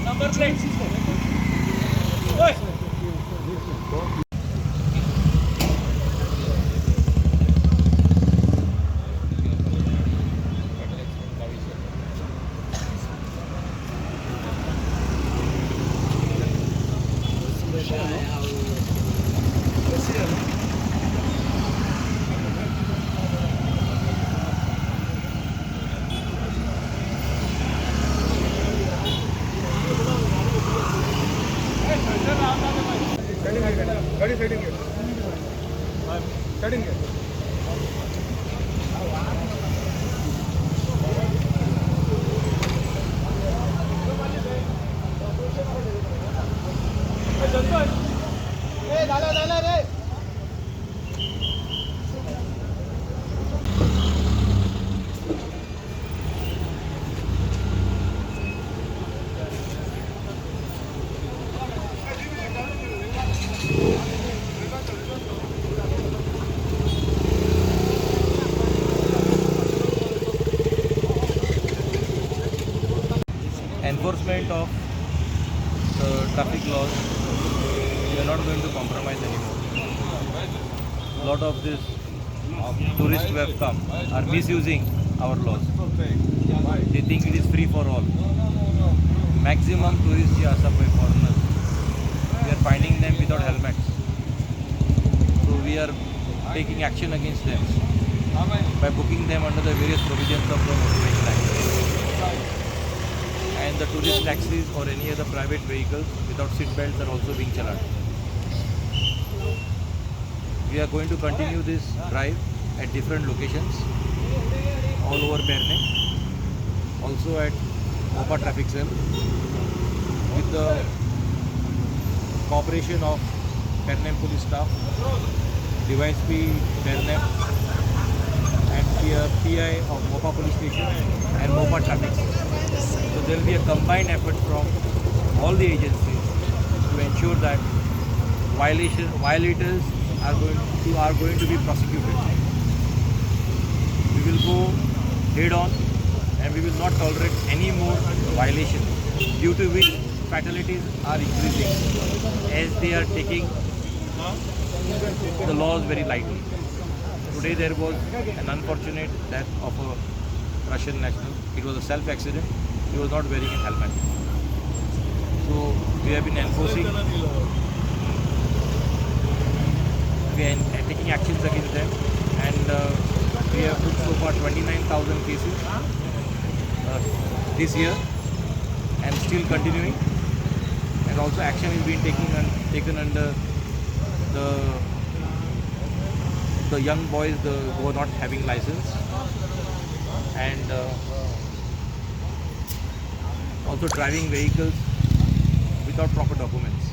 Number plate. गाड़ी setting है setting है दादा रे Enforcement of the traffic laws, we are not going to compromise anymore. A lot of these tourists who have come are misusing our laws. They think it is free for all. Maximum tourists here are by foreigners. We are finding them without helmets. So we are taking action against them by booking them under the various provisions of the Motor Vehicle Act. And the tourist taxis or any other private vehicles without seat belts are also being challaned. We are going to continue this drive at different locations all over Perne, also at Mopa Traffic Cell, with the cooperation of Perne police staff, Device P, Perne, and PI of Mopa Police Station and Mopa Traffic. So there will be a combined effort from all the agencies to ensure that violators are going to be prosecuted. We will go head on and we will not tolerate any more violations, due to which fatalities are increasing as they are taking the laws very lightly. Today there was an unfortunate death of a Russian national. It was a self-accident. He was not wearing a helmet. So we have been enforcing, we are taking actions against them, and we have put so far 29,000 cases this year and still continuing. And also action is being taken under the young boys who are not having license, and also driving vehicles without proper documents.